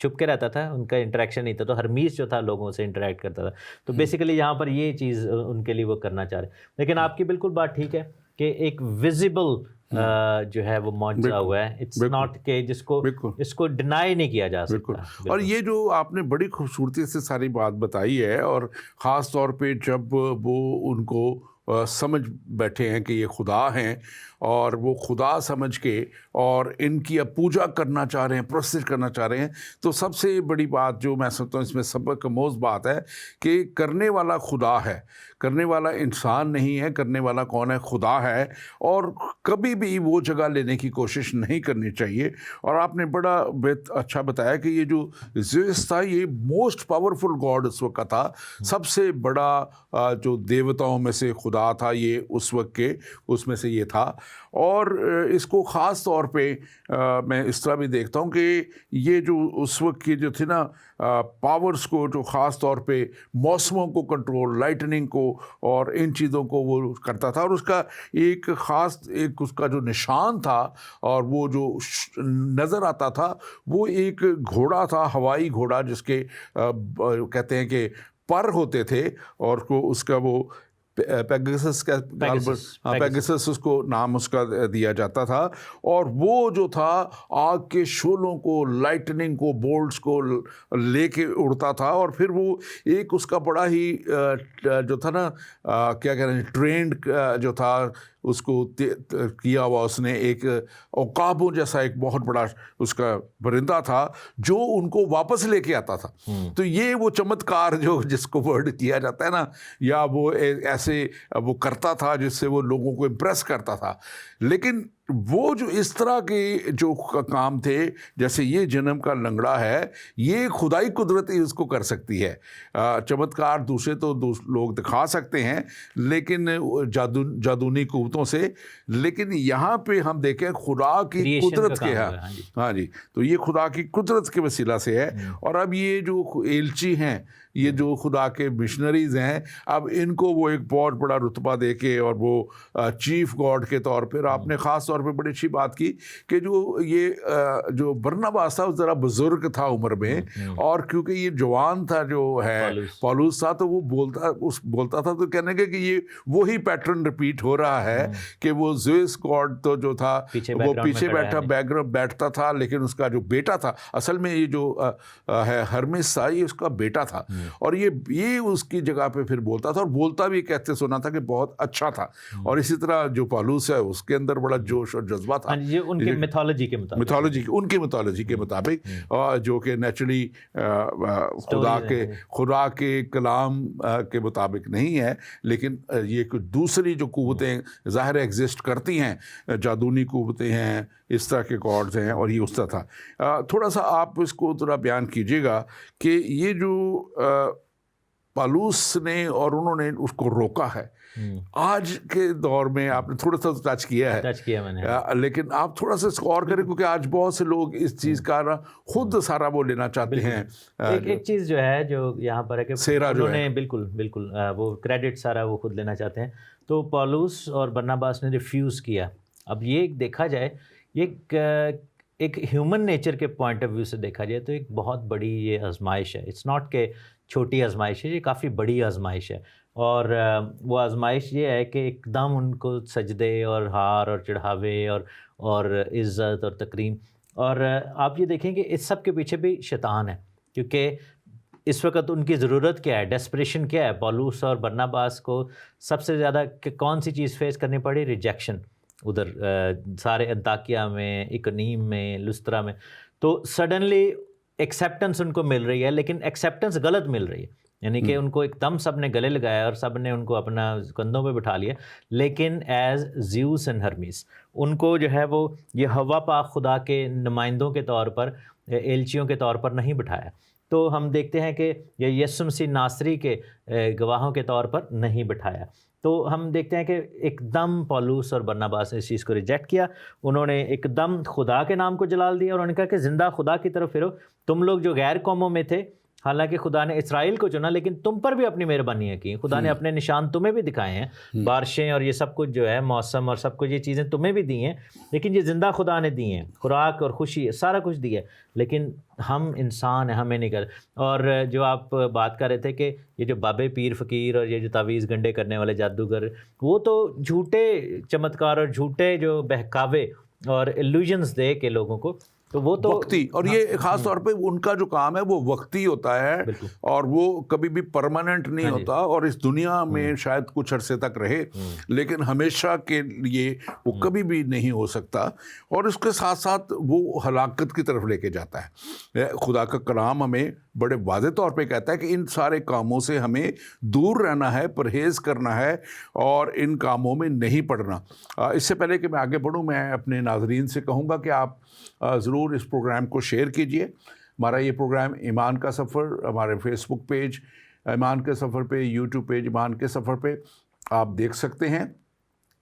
چھپ کے رہتا تھا, ان کا انٹریکشن نہیں تھا, تو ہرمیس جو تھا لوگوں سے انٹریکٹ کرتا تھا. تو بیسیکلی یہاں پر یہ چیز ان کے لیے وہ کرنا چاہ رہے ہیں. لیکن آپ کی بالکل بات ٹھیک ہے کہ ایک ویزیبل جو ہے وہ معجزہ ہوا ہے, اٹس ناٹ کہ جس کو اس کو ڈینائی نہیں کیا جا سکتا. اور یہ جو آپ نے بڑی خوبصورتی سے ساری بات بتائی ہے, اور خاص طور پہ جب وہ ان کو سمجھ بیٹھے ہیں کہ یہ خدا ہیں, اور وہ خدا سمجھ کے اور ان کی اب پوجا کرنا چاہ رہے ہیں, پرستش کرنا چاہ رہے ہیں, تو سب سے بڑی بات جو میں سمجھتا ہوں اس میں سبق آموز بات ہے کہ کرنے والا خدا ہے, کرنے والا انسان نہیں ہے. کرنے والا کون ہے؟ خدا ہے. اور کبھی بھی وہ جگہ لینے کی کوشش نہیں کرنی چاہیے. اور آپ نے بڑا اچھا بتایا کہ یہ جو زیوس تھا یہ موسٹ پاورفل گاڈ اس وقت تھا, سب سے بڑا جو دیوتاؤں میں سے خدا تھا یہ اس وقت کے, اس میں سے یہ تھا. اور اس کو خاص طور پہ میں اس طرح بھی دیکھتا ہوں کہ یہ جو اس وقت کی جو تھی نا پاورز کو, جو خاص طور پہ موسموں کو کنٹرول, لائٹننگ کو اور ان چیزوں کو وہ کرتا تھا. اور اس کا ایک خاص ایک اس کا جو نشان تھا اور وہ جو نظر آتا تھا وہ ایک گھوڑا تھا, ہوائی گھوڑا, جس کے کہتے ہیں کہ پر ہوتے تھے, اور کو اس کا وہ پیگسس کا پیگسس اس کو نام اس کا دیا جاتا تھا. اور وہ جو تھا آگ کے شعلوں کو, لائٹننگ کو, بولٹس کو لے کے اڑتا تھا. اور پھر وہ ایک اس کا بڑا ہی جو تھا نا کیا کہہ رہے ہیں, ٹرینڈ جو تھا اس کو کیا ہوا اس نے, ایک عقابوں جیسا ایک بہت بڑا اس کا پرندہ تھا جو ان کو واپس لے کے آتا تھا. تو یہ وہ چمتکار جو جس کو ورڈ کیا جاتا ہے نا, یا وہ ایسے وہ کرتا تھا جس سے وہ لوگوں کو امپریس کرتا تھا. لیکن وہ جو اس طرح کے جو کام تھے, جیسے یہ جنم کا لنگڑا ہے, یہ خدائی قدرت ہی اس کو کر سکتی ہے. چمتکار دوسرے تو لوگ دکھا سکتے ہیں لیکن جادونی قوتوں سے, لیکن یہاں پہ ہم دیکھیں خدا کی قدرت کے ہیں. ہاں جی, تو یہ خدا کی قدرت کے وسیلہ سے ہے. اور اب یہ جو ایلچی ہیں, یہ جو خدا کے مشنریز ہیں, اب ان کو وہ ایک بہت بڑا رتبہ دے کے, اور وہ چیف گاڈ کے طور پر, آپ نے خاص طور پہ بڑی اچھی بات کی کہ جو یہ جو برناباس تھا وہ ذرا بزرگ تھا عمر میں, اور کیونکہ یہ جوان تھا جو ہے پالوس تھا, تو وہ بولتا تھا, تو کہنے کے کہ یہ وہی پیٹرن ریپیٹ ہو رہا ہے کہ وہ زیوس گاڈ تو جو تھا وہ پیچھے بیٹھتا تھا, لیکن اس کا جو بیٹا تھا, اصل میں یہ جو ہے ہرمیس تھا, یہ اس کا بیٹا تھا. اور یہ اس کی جگہ پہ پھر بولتا تھا, اور بولتا بھی کہتے سنا تھا کہ بہت اچھا تھا. اور اسی طرح جو پالوس ہے اس کے اندر بڑا جوش اور جذبہ تھا, یہ ان کے میتھولوجی کے مطابق, جو کہ نیچرلی خدا کے کلام کے مطابق نہیں ہے, لیکن یہ کچھ دوسری جو قوتیں ظاہر ایگزسٹ کرتی ہیں, جادونی قوتیں ہیں, اس طرح کے گاڈز ہیں, اور یہ اس طرح تھا. تھوڑا سا آپ اس کو ذرا بیان کیجیے گا کہ یہ جو پالوس نے اور انہوں نے اس کو روکا ہے, آج کے دور میں آپ نے تھوڑا سا ٹچ کیا میں نے, لیکن آپ تھوڑا سا اس کو اور کریں, کیونکہ آج بہت سے لوگ اس چیز کا خود سارا وہ لینا چاہتے ہیں. ایک چیز جو ہے جو یہاں پر ہے کہ انہوں نے بالکل وہ کریڈٹ سارا وہ خود لینا چاہتے ہیں. تو پالوس اور برناباس نے ریفیوز کیا. اب یہ دیکھا جائے, یہ ایک ہیومن نیچر کے پوائنٹ آف ویو سے دیکھا جائے تو ایک بہت بڑی یہ آزمائش ہے. اٹس ناٹ کہ چھوٹی آزمائش ہے, یہ کافی بڑی آزمائش ہے. اور وہ آزمائش یہ ہے کہ ایک دم ان کو سجدے اور ہار اور چڑھاوے اور عزت اور تکریم, اور آپ یہ دیکھیں کہ اس سب کے پیچھے بھی شیطان ہے, کیونکہ اس وقت ان کی ضرورت کیا ہے, ڈیسپریشن کیا ہے. پالوس اور برناباس کو سب سے زیادہ کون سی چیز فیس کرنی پڑی؟ ریجیکشن. ادھر سارے انطاکیہ میں, اکنیم میں, لسترا میں, تو سڈنلی ایکسیپٹنس ان کو مل رہی ہے, لیکن ایکسیپٹنس غلط مل رہی ہے. یعنی کہ ان کو ایک دم سب نے گلے لگایا اور سب نے ان کو اپنا کندھوں پہ بٹھا لیا, لیکن ایز زیوس اینڈ ہرمیس ان کو جو ہے وہ یہ ہوا پاک خدا کے نمائندوں کے طور پر, ایلچیوں کے طور پر نہیں بٹھایا. تو ہم دیکھتے ہیں کہ یہ یسوع مسیح ناصری کے گواہوں کے طور پر نہیں بٹھایا. تو ہم دیکھتے ہیں کہ ایک دم پالوس اور برناباس نے اس چیز کو ریجیکٹ کیا. انہوں نے ایک دم خدا کے نام کو جلال دیا, اور انہوں نے کہا کہ زندہ خدا کی طرف پھرو. تم لوگ جو غیر قوموں میں تھے, حالانکہ خدا نے اسرائیل کو چنا لیکن تم پر بھی اپنی مہربانیاں کی. خدا نے اپنے نشان تمہیں بھی دکھائے ہیں, بارشیں اور یہ سب کچھ جو ہے موسم اور سب کچھ یہ چیزیں تمہیں بھی دی ہیں, لیکن یہ زندہ خدا نے دی ہیں, خوراک اور خوشی سارا کچھ دیا ہے, لیکن ہم انسان ہیں, ہمیں نہیں کر. اور جو آپ بات کر رہے تھے کہ یہ جو بابے پیر فقیر اور یہ جو تعویذ گنڈے کرنے والے جادوگر, وہ تو جھوٹے چمتکار اور جھوٹے جو بہکاوے اور ایلوژنز دے کے لوگوں کو, تو وہ تو وقتی, اور یہ خاص طور پہ ان کا جو کام ہے وہ وقتی ہوتا ہے اور وہ کبھی بھی پرماننٹ نہیں ہوتا, اور اس دنیا میں شاید کچھ عرصے تک رہے لیکن ہمیشہ کے لیے وہ کبھی بھی نہیں ہو سکتا, اور اس کے ساتھ ساتھ وہ ہلاکت کی طرف لے کے جاتا ہے. خدا کا کلام ہمیں بڑے واضح طور پہ کہتا ہے کہ ان سارے کاموں سے ہمیں دور رہنا ہے, پرہیز کرنا ہے اور ان کاموں میں نہیں پڑنا. اس سے پہلے کہ میں آگے بڑھوں, میں اپنے ناظرین سے کہوں گا کہ آپ ضرور اس پروگرام کو شیئر کیجئے. ہمارا یہ پروگرام ایمان کا سفر ہمارے فیس بک پیج ایمان کے سفر پہ, یوٹیوب پیج ایمان کے سفر پہ آپ دیکھ سکتے ہیں.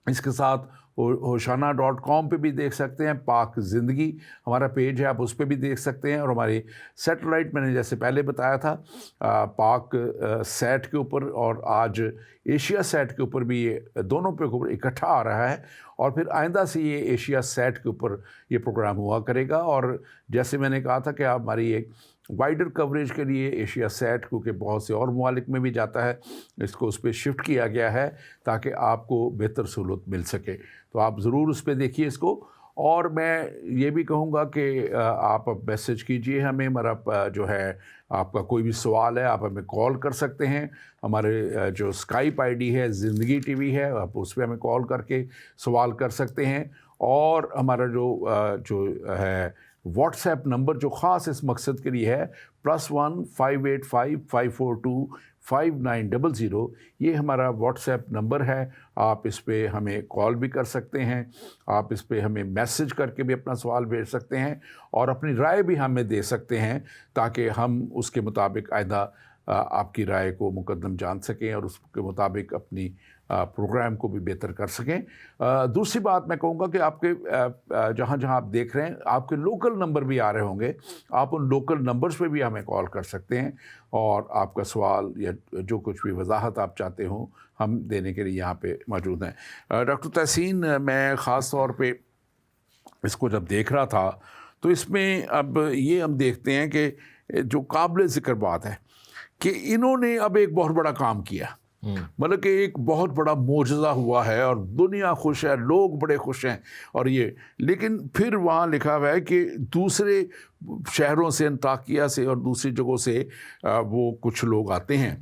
اس کے ساتھ hoshana.com پہ بھی دیکھ سکتے ہیں, پاک زندگی ہمارا پیج ہے, آپ اس پہ بھی دیکھ سکتے ہیں. اور ہماری سیٹلائٹ میں نے جیسے پہلے بتایا تھا پاک سیٹ کے اوپر, اور آج ایشیا سیٹ کے اوپر بھی یہ دونوں پہ اوپر اکٹھا آ رہا ہے, اور پھر آئندہ سے یہ ایشیا سیٹ کے اوپر یہ پروگرام ہوا کرے گا. اور جیسے میں نے کہا تھا کہ آپ ہماری ایک وائڈر کوریج کے لیے ایشیا سیٹ, کیونکہ بہت سے اور ممالک میں بھی جاتا ہے, اس کو اس پہ شفٹ کیا گیا ہے تاکہ آپ کو بہتر سہولت مل سکے. تو آپ ضرور اس پہ دیکھیے اس کو. اور میں یہ بھی کہوں گا کہ آپ میسج کیجئے ہمیں, ہمارا جو ہے آپ کا کوئی بھی سوال ہے آپ ہمیں کال کر سکتے ہیں. ہمارے جو اسکائپ آئی ڈی ہے زندگی ٹی وی ہے, آپ اس پہ ہمیں کال کر کے سوال کر سکتے ہیں. اور ہمارا جو ہے واٹس ایپ نمبر جو خاص اس مقصد کے لیے ہے +1 585 542 5900, یہ ہمارا واٹس ایپ نمبر ہے. آپ اس پہ ہمیں کال بھی کر سکتے ہیں, آپ اس پہ ہمیں میسج کر کے بھی اپنا سوال بھیج سکتے ہیں, اور اپنی رائے بھی ہمیں دے سکتے ہیں تاکہ ہم اس کے مطابق آئندہ آپ کی رائے کو مقدم جان سکیں اور اس کے مطابق اپنی پروگرام کو بھی بہتر کر سکیں. دوسری بات میں کہوں گا کہ آپ کے جہاں جہاں آپ دیکھ رہے ہیں آپ کے لوکل نمبر بھی آ رہے ہوں گے, آپ ان لوکل نمبرز پہ بھی ہمیں کال کر سکتے ہیں, اور آپ کا سوال یا جو کچھ بھی وضاحت آپ چاہتے ہوں ہم دینے کے لیے یہاں پہ موجود ہیں. ڈاکٹر تحسین, میں خاص طور پہ اس کو جب دیکھ رہا تھا تو اس میں اب یہ ہم دیکھتے ہیں کہ جو قابل ذکر بات ہے کہ انہوں نے اب ایک بہت بڑا کام کیا, مطلب کہ ایک بہت بڑا معجزہ ہوا ہے اور دنیا خوش ہے, لوگ بڑے خوش ہیں. اور یہ لیکن پھر وہاں لکھا ہوا ہے کہ دوسرے شہروں سے, انطاکیہ سے اور دوسری جگہوں سے وہ کچھ لوگ آتے ہیں,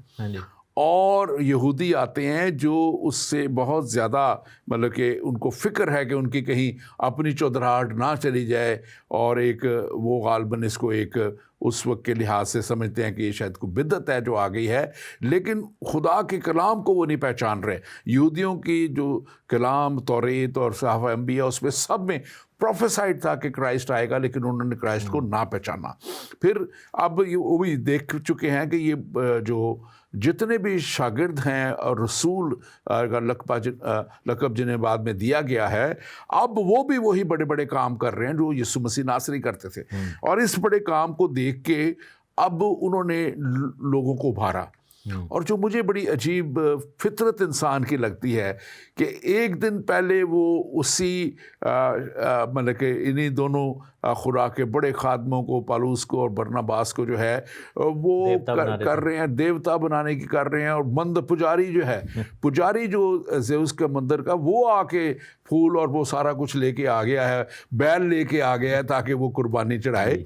اور یہودی آتے ہیں جو اس سے بہت زیادہ مطلب کہ ان کو فکر ہے کہ ان کی کہیں اپنی چودراہٹ نہ چلی جائے, اور ایک وہ غالباً اس کو ایک اس وقت کے لحاظ سے سمجھتے ہیں کہ یہ شاید کوئی بدعت ہے جو آ گئی ہے, لیکن خدا کے کلام کو وہ نہیں پہچان رہے. یہودیوں کی جو کلام توریت اور صحابہ انبیاء اس میں سب میں پروفیسائڈ تھا کہ کرائسٹ آئے گا, لیکن انہوں نے کرائسٹ کو نہ پہچانا. پھر اب وہ بھی دیکھ چکے ہیں کہ یہ جو جتنے بھی شاگرد ہیں اور رسول کا لقب جنہیں بعد میں دیا گیا ہے, اب وہ بھی وہی بڑے بڑے کام کر رہے ہیں جو یسوع مسیح ناصری کرتے تھے. اور اس بڑے کام کو دیکھ کے اب انہوں نے لوگوں کو ابھارا. اور جو مجھے بڑی عجیب فطرت انسان کی لگتی ہے کہ ایک دن پہلے وہ اسی مطلب کہ انہی دونوں خدا کے بڑے خادموں کو, پالوس کو اور برناباس کو جو ہے وہ کر رہے ہیں, دیوتا بنانے کی کر رہے ہیں. اور مند پجاری جو ہے, پجاری جو زیوس کے مندر کا, وہ آ کے پھول اور وہ سارا کچھ لے کے آ گیا ہے, بیل لے کے آ گیا ہے تاکہ وہ قربانی چڑھائے.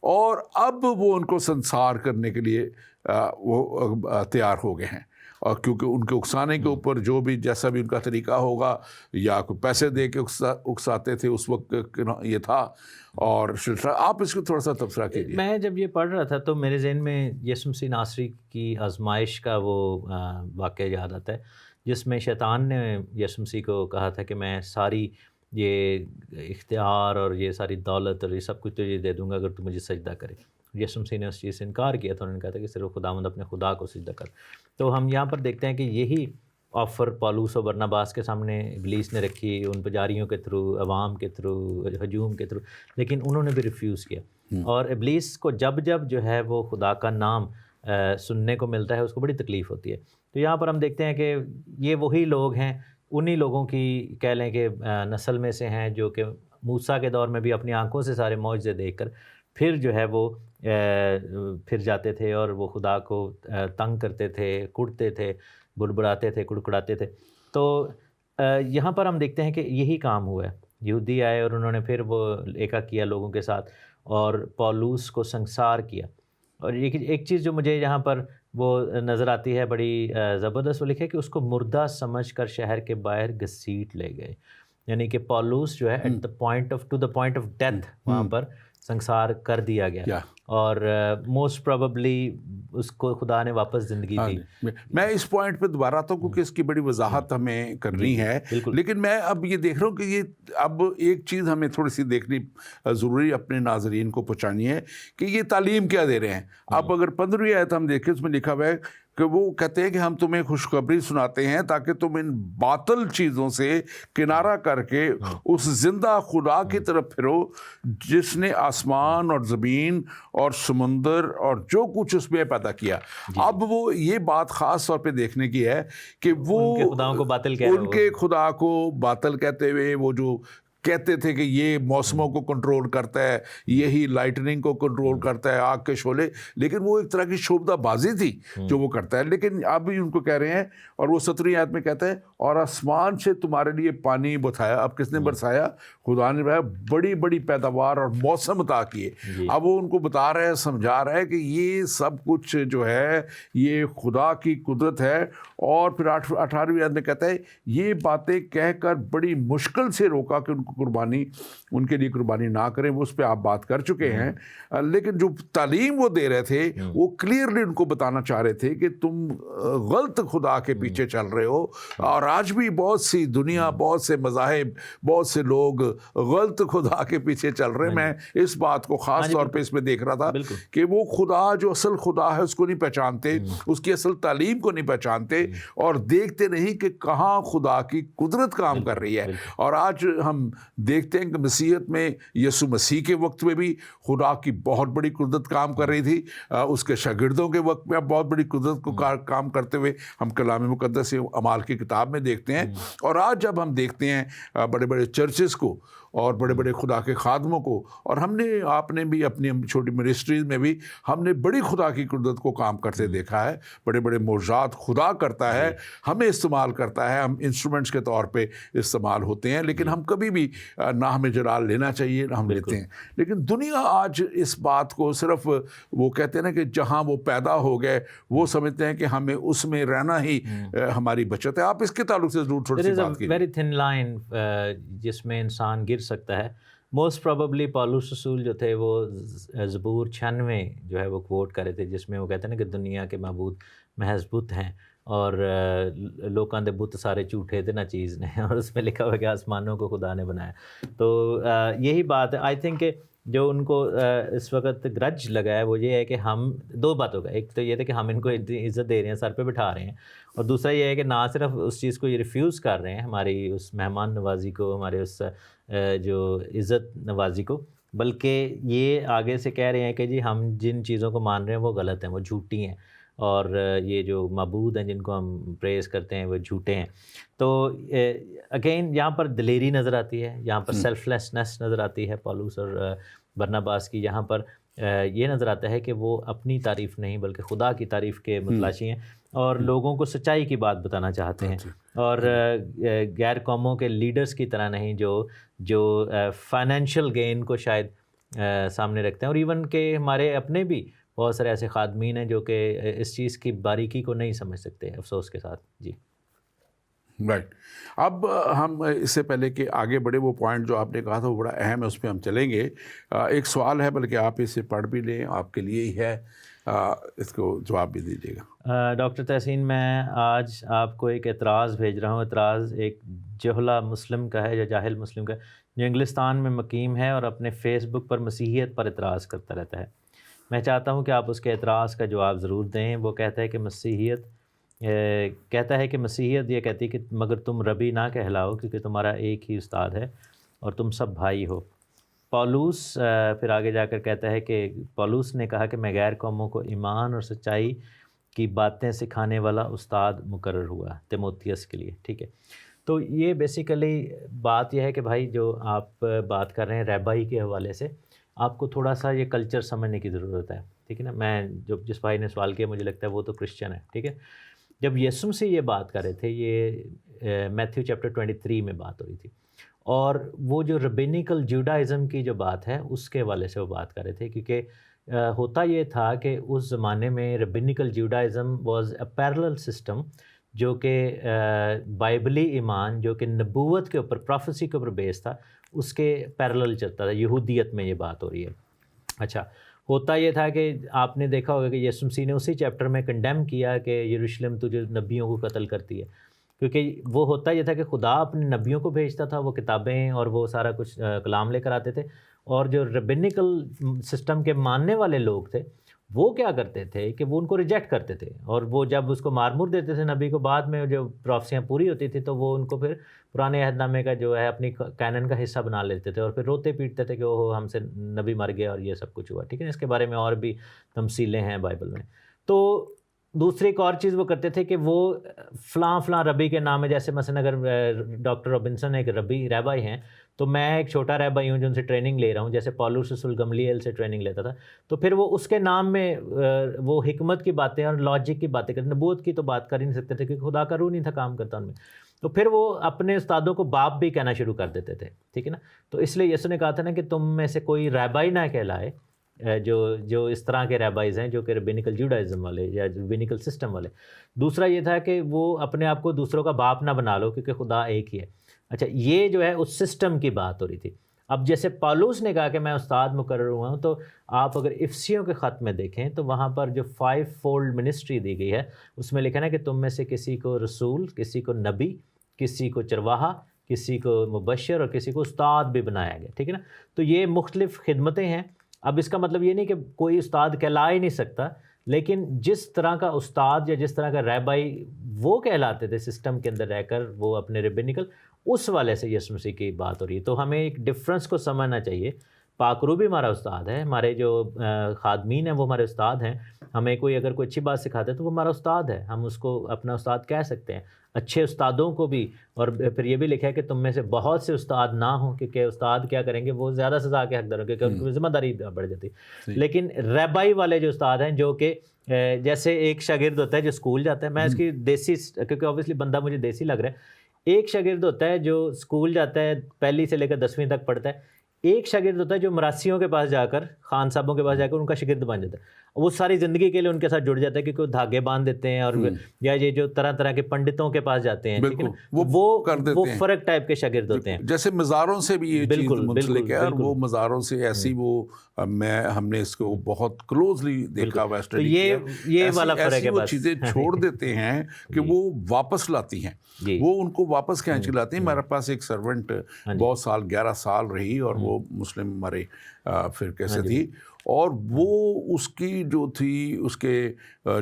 اور اب وہ ان کو سنسار کرنے کے لیے وہ تیار ہو گئے ہیں, اور کیونکہ ان کے اکسانے کے اوپر جو بھی جیسا بھی ان کا طریقہ ہوگا, یا کوئی پیسے دے کے اکساتے تھے اس وقت یہ تھا. اور آپ اس کو تھوڑا سا تبصرہ کیجیے. میں جب یہ پڑھ رہا تھا تو میرے ذہن میں یسوع مسیح ناصری کی آزمائش کا وہ واقعہ یاد آتا ہے جس میں شیطان نے یسوع مسیح کو کہا تھا کہ میں ساری یہ اختیار اور یہ ساری دولت اور یہ سب کچھ تجھے دے دوں گا اگر تو مجھے سجدہ کرے. یسوع مسیح نے اس چیز سے انکار کیا تو انہوں نے کہا تھا کہ صرف خداوند اپنے خدا کو سجدہ کر. تو ہم یہاں پر دیکھتے ہیں کہ یہی آفر پالوس اور برناباس کے سامنے ابلیس نے رکھی، ان پجاریوں کے تھرو، عوام کے تھرو، ہجوم کے تھرو، لیکن انہوں نے بھی ریفیوز کیا. اور ابلیس کو جب جو ہے وہ خدا کا نام سننے کو ملتا ہے اس کو بڑی تکلیف ہوتی ہے. تو یہاں پر ہم دیکھتے ہیں کہ یہ وہی لوگ ہیں، انہی لوگوں کی کہہ لیں کہ نسل میں سے ہیں جو کہ موسیٰ کے دور میں بھی اپنی آنکھوں سے سارے معجزے دیکھ کر پھر جو ہے وہ پھر جاتے تھے اور وہ خدا کو تنگ کرتے تھے، کڑتے تھے، بڑبڑاتے تھے، کڑکڑاتے تھے. تو یہاں پر ہم دیکھتے ہیں کہ یہی کام ہوا ہے. یہودی آئے اور انہوں نے پھر وہ ایکا کیا لوگوں کے ساتھ اور پولوس کو سنسار کیا. اور ایک چیز جو مجھے یہاں پر وہ نظر آتی ہے بڑی زبردست، وہ لکھے کہ اس کو مردہ سمجھ کر شہر کے باہر گھسیٹ لے گئے. یعنی کہ پولوس جو ہے at the point of death وہاں پر سنسار کر دیا گیا. اور موسٹ پروبیبلی اس کو خدا نے واپس زندگی دی. میں اس پوائنٹ پہ دوبارہ آتا ہوں کیونکہ اس کی بڑی وضاحت ہمیں کرنی ہے، لیکن میں اب یہ دیکھ رہا ہوں کہ یہ اب ایک چیز ہمیں تھوڑی سی دیکھنی ضروری اپنے ناظرین کو پہنچانی ہے کہ یہ تعلیم کیا دے رہے ہیں. اب اگر 15ویں آیت ہم دیکھیں اس میں لکھا ہوا ہے کہ وہ کہتے ہیں کہ ہم تمہیں خوشخبری سناتے ہیں تاکہ تم ان باطل چیزوں سے کنارہ کر کے اس زندہ خدا کی طرف پھرو جس نے آسمان اور زمین اور سمندر اور جو کچھ اس میں پیدا کیا. اب وہ یہ بات خاص طور پہ دیکھنے کی ہے کہ وہ ان کے خدا کو باطل کہتے ہوئے وہ جو کہتے تھے کہ یہ موسموں کو کنٹرول کرتا ہے، یہی لائٹننگ کو کنٹرول کرتا ہے، آگ کے شعلے، لیکن وہ ایک طرح کی شعبدہ بازی تھی جو وہ کرتا ہے. لیکن اب بھی ان کو کہہ رہے ہیں، اور وہ 17ویں آیت میں کہتا ہے اور آسمان سے تمہارے لیے پانی برسایا. اب کس نے برسایا؟ خدا نے بڑی بڑی پیداوار اور موسم عطا کیے. اب وہ ان کو بتا رہے ہیں، سمجھا رہا ہے کہ یہ سب کچھ جو ہے یہ خدا کی قدرت ہے. اور پھر 18ویں آیت میں کہتا ہے یہ باتیں کہہ کر بڑی مشکل سے روکا کہ ان کے لیے قربانی نہ کریں. وہ اس پہ آپ بات کر چکے ہیں، لیکن جو تعلیم وہ دے رہے تھے وہ کلیئرلی ان کو بتانا چاہ رہے تھے کہ تم غلط خدا کے پیچھے چل رہے ہو. اور آج بھی بہت سی دنیا، بہت سے مذاہب، بہت سے لوگ غلط خدا کے پیچھے چل رہے ہیں. میں اس بات کو خاص طور پہ اس میں دیکھ رہا تھا کہ وہ خدا جو اصل خدا ہے اس کو نہیں پہچانتے، اس کی اصل تعلیم کو نہیں پہچانتے، اور دیکھتے نہیں کہ کہاں خدا کی قدرت کام کر رہی ہے. اور آج ہم دیکھتے ہیں کہ مسیحیت میں یسوع مسیح کے وقت میں بھی خدا کی بہت بڑی قدرت کام کر رہی تھی. اس کے شاگردوں کے وقت میں بہت بڑی قدرت کو کام کرتے ہوئے ہم کلام مقدس اعمال کی کتاب میں دیکھتے ہیں. اور آج جب ہم دیکھتے ہیں بڑے بڑے چرچز کو اور بڑے بڑے خدا کے خادموں کو، اور آپ نے بھی اپنی چھوٹی منسٹریز میں بھی ہم نے بڑی خدا کی قدرت کو کام کرتے دیکھا ہے. بڑے بڑے معجزات خدا کرتا ہے، ہمیں استعمال کرتا ہے، ہم انسٹرومنٹس کے طور پہ استعمال ہوتے ہیں. لیکن ہم کبھی بھی نہ ہمیں جلال لینا چاہیے نہ ہم لیتے ہیں. لیکن دنیا آج اس بات کو صرف وہ کہتے ہیں نا کہ جہاں وہ پیدا ہو گئے وہ سمجھتے ہیں کہ ہمیں اس میں رہنا ہی ہماری بچت ہے. آپ اس کے تعلق سے ضرور تھوڑی سی بات کیجیے. ویری تھن لائن جس میں انسان گر سکتا ہے. موسٹ پروبیبلی پالوس رسول جو تھے وہ زبور 96 جو ہے وہ کوٹ کر رہے تھے، جس میں وہ کہتے ہیں نا کہ دنیا کے معبود محض بت ہیں اور لوکاں دے بت سارے جھوٹے تھے نہ چیز نے، اور اس میں لکھا ہوا کہ آسمانوں کو خدا نے بنایا. تو یہی بات ہے. آئی تھنک کہ جو ان کو اس وقت گرج لگا ہے وہ یہ ہے کہ ہم دو باتوں کا، ایک تو یہ تھا کہ ہم ان کو عزت دے رہے ہیں، سر پہ بٹھا رہے ہیں، اور دوسرا یہ ہے کہ نہ صرف اس چیز کو یہ ریفیوز کر رہے ہیں، ہماری اس مہمان نوازی کو، ہمارے اس جو عزت نوازی کو، بلکہ یہ آگے سے کہہ رہے ہیں کہ جی ہم جن چیزوں کو مان رہے ہیں وہ غلط ہیں، وہ جھوٹی ہیں، اور یہ جو معبود ہیں جن کو ہم پریز کرتے ہیں وہ جھوٹے ہیں. تو اگین یہاں پر دلیری نظر آتی ہے، یہاں پر سیلف لیسنس نظر آتی ہے پالوس اور برناباس کی. یہاں پر یہ نظر آتا ہے کہ وہ اپنی تعریف نہیں بلکہ خدا کی تعریف کے متلاشی ہیں اور لوگوں کو سچائی کی بات بتانا چاہتے ہیں، اور غیر قوموں کے لیڈرز کی طرح نہیں جو فائنینشیل گین کو شاید سامنے رکھتے ہیں. اور ایون کہ ہمارے اپنے بھی بہت سارے ایسے خادمین ہیں جو کہ اس چیز کی باریکی کو نہیں سمجھ سکتے، افسوس کے ساتھ. جی رائٹ. اب ہم اس سے پہلے کہ آگے بڑھے، وہ پوائنٹ جو آپ نے کہا تھا وہ بڑا اہم ہے، اس پہ ہم چلیں گے. ایک سوال ہے، بلکہ آپ اسے پڑھ بھی لیں، آپ کے لیے ہی ہے، اس کو جواب بھی دیجیے گا. ڈاکٹر تحسین، میں آج آپ کو ایک اعتراض بھیج رہا ہوں. اعتراض ایک جہلا مسلم کا ہے یا جاہل مسلم کا، جو انگلستان میں مقیم ہے اور اپنے فیس بک پر مسیحیت پر اعتراض کرتا رہتا ہے. میں چاہتا ہوں کہ آپ اس کے اعتراض کا جواب ضرور دیں. وہ کہتا ہے کہ مسیحیت کہتا ہے کہ مسیحیت یہ کہتی ہے کہ مگر تم ربی نہ کہلاؤ کیونکہ تمہارا ایک ہی استاد ہے اور تم سب بھائی ہو۔ پولوس پھر آگے جا کر کہتا ہے کہ پولوس نے کہا کہ میں غیر قوموں کو ایمان اور سچائی کی باتیں سکھانے والا استاد مقرر ہوا تیموتھیوس کے لیے، ٹھیک ہے۔ تو یہ بیسیکلی بات یہ ہے کہ بھائی جو آپ بات کر رہے ہیں ریبائی کے حوالے سے، آپ کو تھوڑا سا یہ کلچر سمجھنے کی ضرورت ہے، ٹھیک ہے نا۔ میں جس بھائی نے سوال کیا مجھے لگتا ہے وہ تو کرسچن ہے، ٹھیک ہے۔ جب یسوع مسیح یہ بات کر رہے تھے، یہ میتھیو چیپٹر 23 میں بات ہو رہی تھی، اور وہ جو ربینیکل جوڈائزم کی جو بات ہے اس کے حوالے سے وہ بات کر رہے تھے، کیونکہ ہوتا یہ تھا کہ اس زمانے میں rabbinical Judaism was a parallel system جو کہ بائبلی ایمان جو کہ نبوت کے اوپر، پروفیسی کے اوپر بیس تھا، اس کے پیرلل چلتا تھا۔ یہودیت میں یہ بات ہو رہی ہے۔ اچھا، ہوتا یہ تھا کہ آپ نے دیکھا ہوگا کہ یسوع مسیح نے اسی چیپٹر میں کنڈیم کیا کہ یروشلم تو جو نبیوں کو قتل کرتی ہے، کیونکہ وہ ہوتا یہ تھا کہ خدا اپنے نبیوں کو بھیجتا تھا، وہ کتابیں اور وہ سارا کچھ کلام لے کر آتے تھے، اور جو ربینیکل سسٹم کے ماننے والے لوگ تھے وہ کیا کرتے تھے کہ وہ ان کو ریجیکٹ کرتے تھے، اور وہ جب اس کو مارمور دیتے تھے نبی کو، بعد میں جو پروفیسیاں پوری ہوتی تھی تو وہ ان کو پھر پرانے عہد نامے کا جو ہے اپنی کینن کا حصہ بنا لیتے تھے، اور پھر روتے پیٹتے تھے کہ اوہ ہم سے نبی مر گیا اور یہ سب کچھ ہوا، ٹھیک ہے۔ اس کے بارے میں اور بھی تمثیلیں ہیں بائبل میں۔ تو دوسری ایک اور چیز وہ کرتے تھے کہ وہ فلاں فلاں ربی کے نام ہے، جیسے مثلا اگر ڈاکٹر رابنسن ایک ریبائی ہیں تو میں ایک چھوٹا ریبائی ہوں جو ان سے ٹریننگ لے رہا ہوں، جیسے پولس رسول گملیل سے ٹریننگ لیتا تھا، تو پھر وہ اس کے نام میں وہ حکمت کی باتیں اور لاجک کی باتیں کرتے، نبوت کی تو بات کر ہی نہیں سکتے تھے کیونکہ خدا کا روح نہیں تھا کام کرتا ان میں، تو پھر وہ اپنے استادوں کو باپ بھی کہنا شروع کر دیتے تھے، ٹھیک ہے نا۔ تو اس لیے یسوع نے کہا تھا نا کہ تم میں سے کوئی ریبائی نہ کہلائے، جو اس طرح کے ریبائز ہیں جو کہ ربینیکل جوڈائزم والے یا ربینیکل سسٹم والے۔ دوسرا یہ تھا کہ وہ اپنے آپ کو دوسروں کا باپ نہ بنا لو کیونکہ خدا ایک ہی ہے۔ اچھا، یہ جو ہے اس سسٹم کی بات ہو رہی تھی۔ اب جیسے پالوس نے کہا کہ میں استاد مقرر ہوا ہوں، تو آپ اگر افسیوں کے خط میں دیکھیں تو وہاں پر جو 5 فولڈ منسٹری دی گئی ہے اس میں لکھا ہے کہ تم میں سے کسی کو رسول، کسی کو نبی، کسی کو چرواہا، کسی کو مبشر اور کسی کو استاد بھی بنایا گیا، ٹھیک ہے نا۔ تو یہ مختلف خدمتیں ہیں۔ اب اس کا مطلب یہ نہیں کہ کوئی استاد کہلا ہی نہیں سکتا، لیکن جس طرح کا استاد یا جس طرح کا ریبائی وہ کہلاتے تھے سسٹم کے اندر رہ کر، وہ اپنے ربینیکل، اس والے سے یسوع مسیح کی بات ہو رہی ہے۔ تو ہمیں ایک ڈفرنس کو سمجھنا چاہیے۔ پاک روح بھی ہمارا استاد ہے، ہمارے جو خادمین ہیں وہ ہمارے استاد ہیں، ہمیں کوئی اگر کوئی اچھی بات سکھاتے ہیں تو وہ ہمارا استاد ہے، ہم اس کو اپنا استاد کہہ سکتے ہیں۔ اچھے استادوں کو بھی، اور پھر یہ بھی لکھا ہے کہ تم میں سے بہت سے استاد نہ ہوں، کیونکہ استاد کیا کریں گے، وہ زیادہ سزا کے حقدار ہوں کیونکہ ان کی ذمہ داری بڑھ جاتی ہے۔ لیکن ریبائی والے جو استاد ہیں جو کہ جیسے ایک شاگرد ہوتا ہے جو اسکول جاتا ہے، میں اس کی دیسی، کیونکہ اوبیسلی بندہ مجھے دیسی لگ رہا ہے، ایک شاگرد ہوتا ہے جو اسکول جاتا ہے، پہلی سے لے کر 10ویں تک پڑھتا ہے، ایک شاگرد ہوتا ہے جو مراسیوں کے پاس جا کر، خان صاحبوں کے پاس جا کر ان کا شاگرد بن جاتا ہے، وہ ساری زندگی کے لیے ان کے ساتھ جڑ جاتا ہے کیونکہ وہ دھاگے باندھ دیتے ہیں، اور یا یہ جو طرح طرح کے پنڈتوں کے پاس جاتے ہیں، ٹھیک ہے نا، وہ فرق ٹائپ کے شاگرد ہوتے ہیں۔ جیسے مزاروں سے بھی یہ چیز منسلک ہے، اور وہ مزاروں سے ایسی وہ ہم نے اس کو بہت کلوزلی دیکھا ہوا، تو یہ والا فرق ہے، وہ چیزیں چھوڑ دیتے ہیں کہ وہ واپس لاتی ہیں، وہ ان کو واپس کھینچ کے لاتے ہیں۔ ہمارے پاس ایک سرونٹ بہت سال 11 سال رہی، اور وہ مسلم ہمارے فرقے سے تھی، اور وہ اس کی جو تھی، اس کے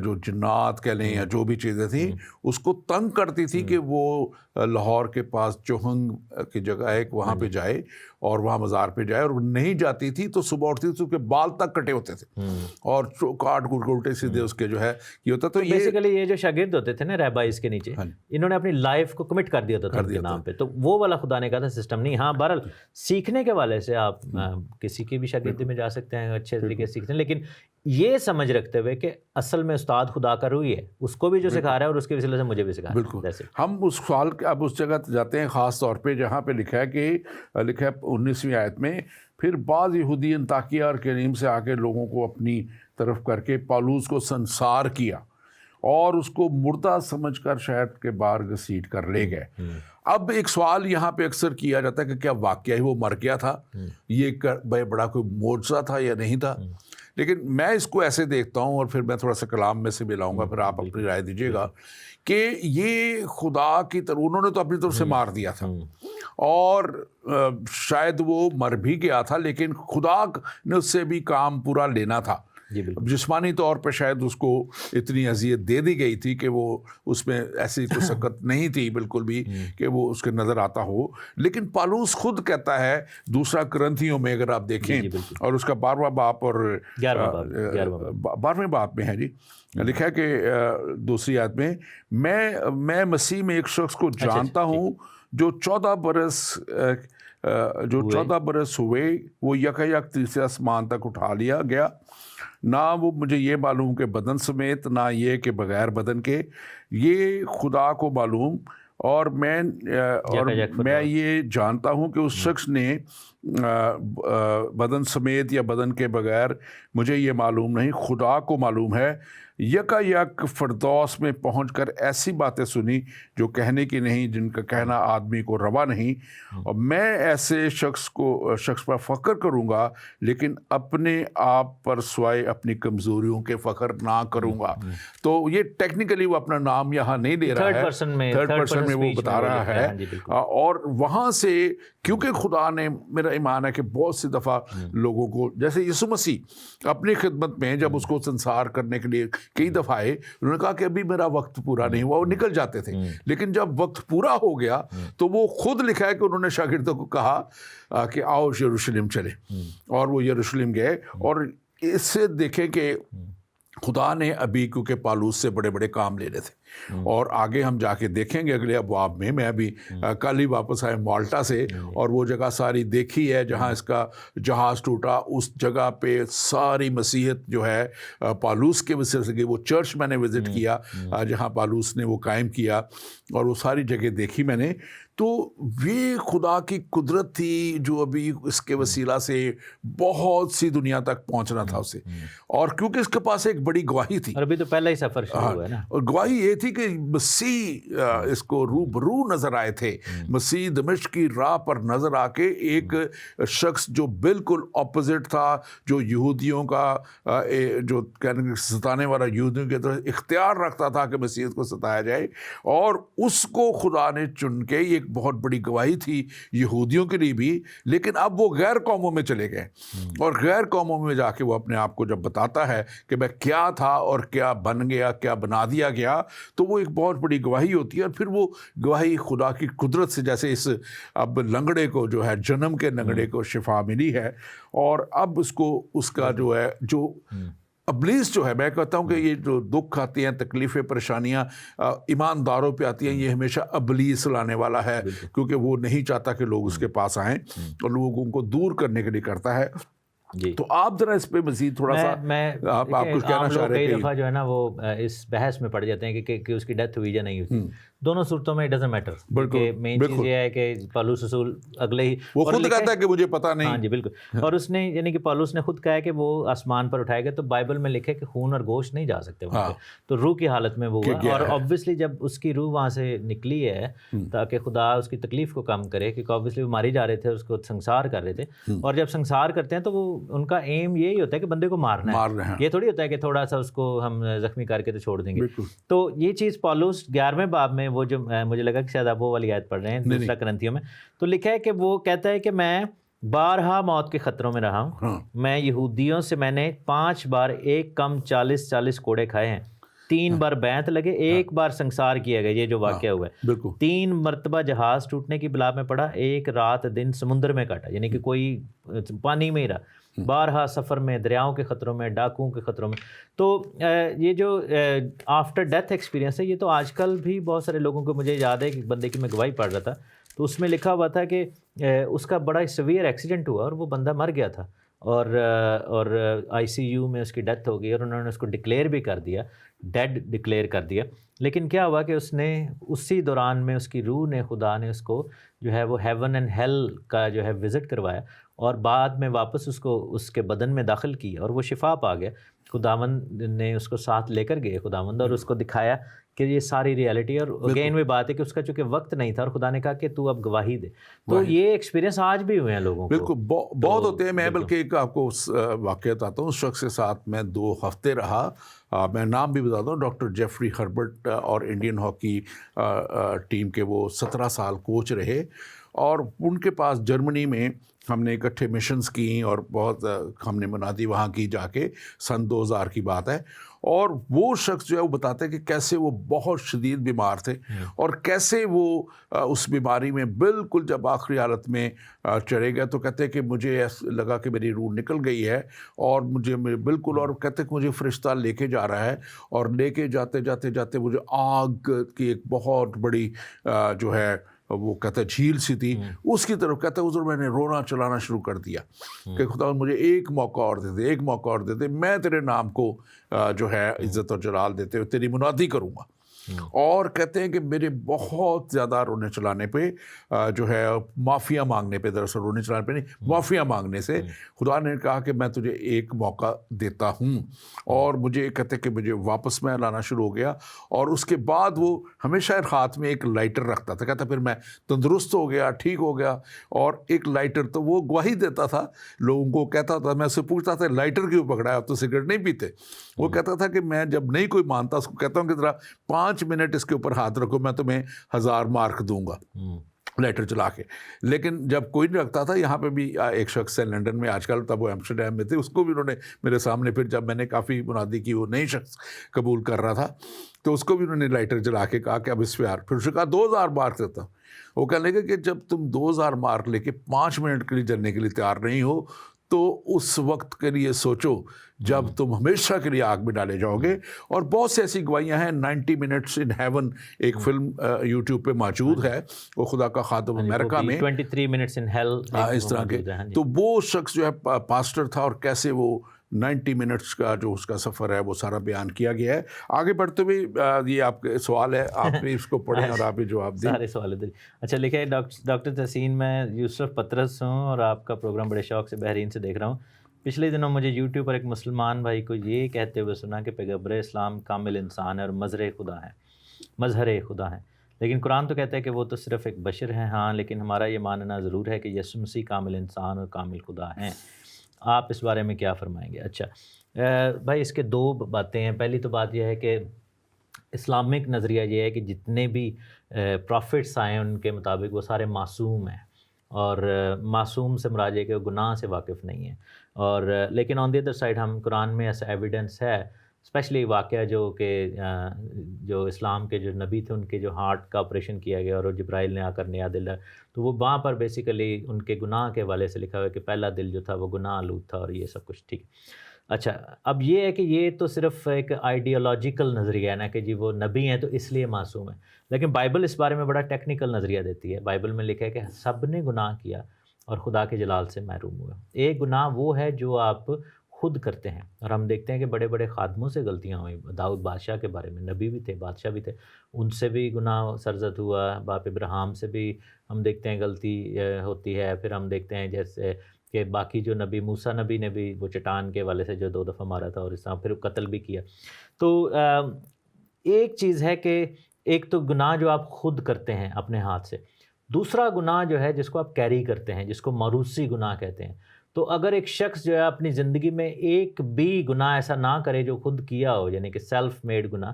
جو جنات کہہ لیں یا جو بھی چیزیں تھیں، اس کو تنگ کرتی تھی کہ وہ لاہور کے پاس چوہنگ کی جگہ ایک وہاں پہ جائے اور وہاں مزار پہ جائے، اور وہ نہیں جاتی تھی تو صبح اٹھتی تھی اس کے بال تک کٹے ہوتے تھے اور کاٹ الٹے سیدھے اس کے جو ہے یہ ہوتا۔ تو بیسیکلی یہ جو شاگرد ہوتے تھے نا ریبائز کے نیچے، انہوں نے اپنی لائف کو کمٹ کر دیا تھا ان کے نام پہ، تو وہ والا خدا نے کہا تھا سسٹم نہیں۔ ہاں، بہرحال سیکھنے کے والے سے آپ کسی کی بھی شاگردی میں جا سکتے ہیں، اچھے طریقے سے سیکھتے ہیں، لیکن یہ سمجھ رکھتے ہوئے کہ اصل میں استاد خدا کا روح ہے، اس کو بھی جو سکھا رہا ہے اور اس کے وسیلے سے مجھے بھی سکھا رہا ہے۔ بالکل، ہم اس سوال اب اس جگہ جاتے ہیں خاص طور پہ جہاں پہ لکھا ہے کہ 19ویں آیت میں، پھر بعض یہودی انطاکیہ اور کریم سے آ کے لوگوں کو اپنی طرف کر کے پالوس کو سنسار کیا اور اس کو مردہ سمجھ کر شہر کے باہر گھسیٹ کر لے گئے۔ اب ایک سوال یہاں پہ اکثر کیا جاتا ہے کہ کیا واقعہ ہی وہ مر گیا تھا، یہ بڑا کوئی معجزہ تھا یا نہیں تھا؟ لیکن میں اس کو ایسے دیکھتا ہوں، اور پھر میں تھوڑا سا کلام میں سے بھی لاؤں گا، پھر آپ اپنی رائے دیجیے گا، کہ یہ خدا کی طرف، انہوں نے تو اپنی طرف سے مار دیا تھا، اور شاید وہ مر بھی گیا تھا، لیکن خدا نے اس سے بھی کام پورا لینا تھا جی بالکل. جسمانی طور پہ شاید اس کو اتنی اذیت دے دی گئی تھی کہ وہ اس میں ایسی کوئی سکت نہیں تھی بالکل بھی کہ وہ اس کے نظر آتا ہو. لیکن پالوس خود کہتا ہے دوسرا کرنتھیوں میں اگر آپ دیکھیں اور اس کا 12واں باپ اور 12ویں باپ میں ہے جی لکھا ہے کہ دوسری آیت میں میں مسیح میں ایک شخص کو جانتا ہوں جو 14 برس ہوئے وہ یکایک تیسرے آسمان تک اٹھا لیا گیا. نہ وہ مجھے یہ معلوم کہ بدن سمیت نہ یہ کہ بغیر بدن کے, یہ خدا کو معلوم. اور میں یہ جانتا ہوں کہ اس شخص نے بدن سمیت یا بدن کے بغیر, مجھے یہ معلوم نہیں, خدا کو معلوم ہے, یکایک فردوس میں پہنچ کر ایسی باتیں سنی جو کہنے کی نہیں, جن کا کہنا آدمی کو روا نہیں. اور میں ایسے شخص پر فخر کروں گا, لیکن اپنے آپ پر سوائے اپنی کمزوریوں کے فخر نہ کروں گا. تو یہ ٹیکنیکلی وہ اپنا نام یہاں نہیں لے رہا ہے, تھرڈ پرسن میں وہ بتا رہا ہے. اور وہاں سے کیونکہ خدا نے, میرا ایمان ہے کہ بہت سی دفعہ لوگوں کو, جیسے یسوع مسیح اپنی خدمت میں جب اس کو سنسار کرنے کے لیے کئی دفعہ آئے, انہوں نے کہا کہ ابھی میرا وقت پورا نہیں ہوا, وہ نکل جاتے تھے. لیکن جب وقت پورا ہو گیا تو وہ خود لکھا ہے کہ انہوں نے شاگردوں کو کہا کہ آؤ یروشلم چلے, اور وہ یروشلم گئے. اور اس سے دیکھیں کہ خدا نے ابھی, کیونکہ پالوس سے بڑے بڑے کام لینے تھے, اور آگے ہم جا کے دیکھیں گے اگلے ابواب میں ابھی کل ہی واپس آئے مالٹا سے, اور وہ جگہ ساری دیکھی ہے جہاں اس کا جہاز ٹوٹا. اس جگہ پہ ساری مسیحیت جو ہے پالوس کے وجہ سے, وہ چرچ میں نے وزٹ کیا جہاں پالوس نے وہ قائم کیا, اور وہ ساری جگہ دیکھی میں نے. تو یہ خدا کی قدرت تھی جو ابھی اس کے وسیلہ سے بہت سی دنیا تک پہنچنا تھا اسے. اور کیونکہ اس کے پاس ایک بڑی گواہی تھی, اور ابھی تو پہلا ہی سفر شروع ہوا ہے نا, اور گواہی یہ تھی کہ مسیح اس کو روبرو نظر آئے تھے. مسیح دمشق کی راہ پر نظر آ کے ایک شخص جو بالکل اپوزٹ تھا, جو یہودیوں کا جو ستانے والا یہودیوں کی طرح اختیار رکھتا تھا کہ مسیحیت کو ستایا جائے, اور اس کو خدا نے چن کے, ایک بہت بڑی گواہی تھی یہودیوں کے لیے بھی. لیکن اب وہ غیر قوموں میں چلے گئے, اور غیر قوموں میں جا کے وہ اپنے آپ کو جب بتاتا ہے کہ میں کیا تھا اور کیا بن گیا, کیا بنا دیا گیا, تو وہ ایک بہت بڑی گواہی ہوتی ہے. اور پھر وہ گواہی خدا کی قدرت سے, جیسے اس اب لنگڑے کو جو ہے, جنم کے لنگڑے کو شفا ملی ہے, اور اب اس کو اس کا جو ہے, جو ابلیس جو ہے, میں کہتا ہوں کہ یہ جو دکھ آتی ہیں, تکلیفیں, پریشانیاں ایمانداروں پہ آتی ہیں, یہ ہمیشہ ابلیس لانے والا ہے, کیونکہ وہ نہیں چاہتا کہ لوگ اس کے پاس آئیں, اور لوگوں کو دور کرنے کے لیے کرتا ہے. تو آپ ذرا اس پہ مزید تھوڑا سا آپ کچھ کہنا چاہ رہے ہیں. کئی دفعہ جو ہے نا وہ اس بحث میں پڑ جاتے ہیں کہ اس کی ڈیتھ ہوئی یا نہیں ہوئی. دونوں صورتوں میں ڈزنٹ میٹر, کہ مین چیز یہ ہے کہ پالوس رسول اگلے ہی, وہ خود کہتا ہے کہ مجھے پتا نہیں. ہاں جی بالکل. اور اس نے, یعنی کہ پالوس نے خود کہا ہے کہ وہ آسمان پر اٹھائے گئے, تو بائبل میں لکھے کہ خون اور گوشت نہیں جا سکتے وہاں پہ, تو روح کی حالت میں وہ ہوا. اور آبویسلی جب اس کی روح وہاں سے نکلی ہے تاکہ خدا اس کی تکلیف کو کم کرے, کیونکہ آبویسلی وہ ماری جا رہے تھے, اس کو سنسار کر رہے تھے, اور جب سنسار کرتے ہیں تو وہ ان کا ایم یہی ہوتا ہے کہ بندے کو مارنا ہے. یہ تھوڑی ہوتا ہے کہ تھوڑا سا اس کو ہم زخمی کر کے تو چھوڑ دیں گے. تو یہ چیز پالوس 11ویں باب میں, وہ جو مجھے لگا کہ شاید آپ وہ والی آیت پڑھ رہے ہیں, دوسرا کرنتھیوں میں, تو لکھا ہے کہ وہ کہتا ہے کہ میں بارہا موت کے خطروں میں رہا ہوں. میں یہودیوں سے میں نے 5 بار ایک کم 40 کوڑے کھائے ہیں, 3 بار بیعت لگے, 1 بار سنسار کیا گیا, یہ جو واقعہ ہوا ہے. 3 مرتبہ جہاز ٹوٹنے کی بلا میں پڑا, 1 رات دن سمندر میں کاٹا, یعنی کہ کوئی پانی میں ہی رہا. بارہا سفر میں, دریاؤں کے خطروں میں, ڈاکوؤں کے خطروں میں. تو یہ جو آفٹر ڈیتھ ایکسپیرینس ہے, یہ تو آج کل بھی بہت سارے لوگوں کو, مجھے یاد ہے ایک بندے کی میں گواہی پڑھ رہا تھا, تو اس میں لکھا ہوا تھا کہ اس کا بڑا سیویئر ایکسیڈنٹ ہوا اور وہ بندہ مر گیا تھا, اور ICU میں اس کی ڈیتھ ہو گئی, اور انہوں نے اس کو ڈکلیئر بھی کر دیا, ڈیڈ ڈکلیئر کر دیا. لیکن کیا ہوا کہ اس نے اسی دوران میں, اس کی روح نے, خدا نے اس کو جو ہے وہ ہیون اینڈ ہیل کا جو ہے وزٹ کروایا, اور بعد میں واپس اس کو اس کے بدن میں داخل کیا, اور وہ شفا پا گیا. خداوند نے اس کو ساتھ لے کر گئے خداوند, اور اس کو دکھایا کہ یہ ساری ریالٹی ہے. اور اگین وہ بات ہے کہ اس کا چونکہ وقت نہیں تھا اور خدا نے کہا کہ تو اب گواہی دے. تو یہ ایکسپیرینس آج بھی ہوئے ہیں لوگوں کو. بالکل بہت ہوتے ہیں. میں بلکہ ایک آپ کو واقعہ بتاتا ہوں. اس شخص کے ساتھ میں 2 ہفتے رہا. میں نام بھی بتاتا ہوں, ڈاکٹر جیفری ہربرٹ, اور انڈین ہاکی ٹیم کے وہ 17 سال کوچ رہے. اور ان کے پاس جرمنی میں ہم نے اکٹھے مشنز کی اور بہت ہم نے منادی وہاں کی جا کے, سن 2000 کی بات ہے. اور وہ شخص جو ہے وہ بتاتے ہیں کہ کیسے وہ بہت شدید بیمار تھے اور کیسے وہ اس بیماری میں بالکل جب آخری حالت میں چلے گئے تو کہتے ہیں کہ مجھے لگا کہ میری روح نکل گئی ہے اور مجھے بالکل, اور کہتے ہیں کہ مجھے فرشتہ لے کے جا رہا ہے اور لے کے جاتے جاتے جاتے مجھے آگ کی ایک بہت بڑی جو ہے وہ کہتا ہے جھیل سی تھی, اس کی طرف کہتا ہے حضور میں نے رونا چلانا شروع کر دیا کہ خدا مجھے ایک موقع اور دے دے, ایک موقع اور دے دے, میں تیرے نام کو جو ہے عزت اور جلال دیتے ہوئے تیری منادی کروں گا. اور کہتے ہیں کہ میرے بہت زیادہ رونے چلانے پہ جو ہے معافیاں مانگنے پہ, دراصل رونے چلانے پہ نہیں, معافیاں مانگنے سے خدا نے کہا کہ میں تجھے ایک موقع دیتا ہوں. اور مجھے کہتے کہ مجھے واپس میں لانا شروع ہو گیا. اور اس کے بعد وہ ہمیشہ ہاتھ میں ایک لائٹر رکھتا تھا. کہتا پھر میں تندرست ہو گیا, ٹھیک ہو گیا. اور ایک لائٹر تو وہ گواہی دیتا تھا لوگوں کو, کہتا تھا, میں اس سے پوچھتا تھا لائٹر کیوں پکڑا ہے, اب تو سگریٹ نہیں پیتے. وہ کہتا تھا کہ میں جب نہیں کوئی مانتا اس کو کہتا ہوں کہ ذرا 5 منٹ اس کے اوپر ہاتھ رکھو, میں تمہیں 1000 مارک دوں گا لائٹر چلا کے. لیکن جب کوئی نہیں رکھتا تھا, یہاں پہ بھی ایک شخص ہے لنڈن میں آج کل, تب وہ ایمسٹرڈیم میں تھے, اس کو بھی انہوں نے میرے سامنے, پھر جب میں نے کافی منادی کی وہ نئی شخص قبول کر رہا تھا تو اس کو بھی انہوں نے لائٹر جلا کے کہا کہ اب اس پہ پھر اس نے کہا 2000 مارک دیتا ہوں. وہ کہنے لگا کہ جب تم 2000 مارک لے کے 5 منٹ کے لیے جلنے کے لیے تیار نہیں ہو تو اس وقت کے لیے سوچو جب تم ہمیشہ کے لیے آگ میں ڈالے جاؤ گے. اور بہت سی ایسی گواہیاں ہیں. 90 منٹس ان ہیون ایک فلم یوٹیوب پہ موجود ہے, وہ خدا کا خادم امریکہ میں, 23 منٹس ان ہیل اس طرح کے. تو وہ شخص جو ہے پاسٹر تھا اور کیسے وہ 90 منٹس کا جو اس کا سفر ہے وہ سارا بیان کیا گیا ہے. آگے بڑھتے ہوئے یہ آپ کے سوال ہے, آپ بھی اس کو پڑھیں اور آپ بھی جواب دیں. سارے سوال دیں. اچھا لکھے ڈاکٹر تحسین, میں یوسف پطرس ہوں اور آپ کا پروگرام بڑے شوق سے بحرین سے دیکھ رہا ہوں. پچھلے دنوں مجھے یوٹیوب پر ایک مسلمان بھائی کو یہ کہتے ہوئے سنا کہ پیغمبر اسلام کامل انسان ہے اور مظہر خدا ہے, لیکن قرآن تو کہتا ہے کہ وہ تو صرف ایک بشر ہیں. ہاں, لیکن ہمارا یہ ماننا ضرور ہے کہ یسوع مسیح کامل انسان اور کامل خدا ہیں. آپ اس بارے میں کیا فرمائیں گے؟ اچھا بھائی, اس کے 2 باتیں ہیں. پہلی تو بات یہ ہے کہ اسلامک نظریہ یہ ہے کہ جتنے بھی پروفٹس آئے ہیں ان کے مطابق وہ سارے معصوم ہیں, اور معصوم سے مراد ہے کہ وہ گناہ سے واقف نہیں ہیں. اور لیکن آن دی ادر سائڈ ہم قرآن میں ایسا ایویڈنس ہے, اسپیشلی واقعہ جو اسلام کے جو نبی تھے ان کے جو ہارٹ کا آپریشن کیا گیا اور جبرائیل نے آ کر نیا دل, تو وہ وہاں پر بیسیکلی ان کے گناہ کے حوالے سے لکھا ہوا ہے کہ پہلا دل جو تھا وہ گناہ آلود تھا اور یہ سب کچھ ٹھیک. اچھا, اب یہ ہے کہ یہ تو صرف ایک آئیڈیالوجیکل نظریہ ہے نا کہ جی وہ نبی ہیں تو اس لیے معصوم ہیں, لیکن بائبل اس بارے میں بڑا ٹیکنیکل نظریہ دیتی ہے. بائبل میں لکھا ہے کہ سب نے گناہ کیا اور خدا کے جلال سے محروم ہوئے. ایک گناہ وہ ہے جو آپ خود کرتے ہیں, اور ہم دیکھتے ہیں کہ بڑے بڑے خادموں سے غلطیاں ہوئیں. داؤد بادشاہ کے بارے میں, نبی بھی تھے, بادشاہ بھی تھے, ان سے بھی گناہ سرزد ہوا. باپ ابراہیم سے بھی ہم دیکھتے ہیں غلطی ہوتی ہے. پھر ہم دیکھتے ہیں جیسے کہ باقی جو نبی, موسیٰ نبی نے بھی وہ چٹان کے حوالے سے جو 2 دفعہ مارا تھا اور اس طرح پھر قتل بھی کیا. تو ایک چیز ہے کہ ایک تو گناہ جو آپ خود کرتے ہیں اپنے ہاتھ سے, دوسرا گناہ جو ہے جس کو آپ کیری کرتے ہیں, جس کو موروثی گناہ کہتے ہیں. تو اگر ایک شخص جو ہے اپنی زندگی میں ایک بھی گناہ ایسا نہ کرے جو خود کیا ہو, یعنی کہ سیلف میڈ گناہ,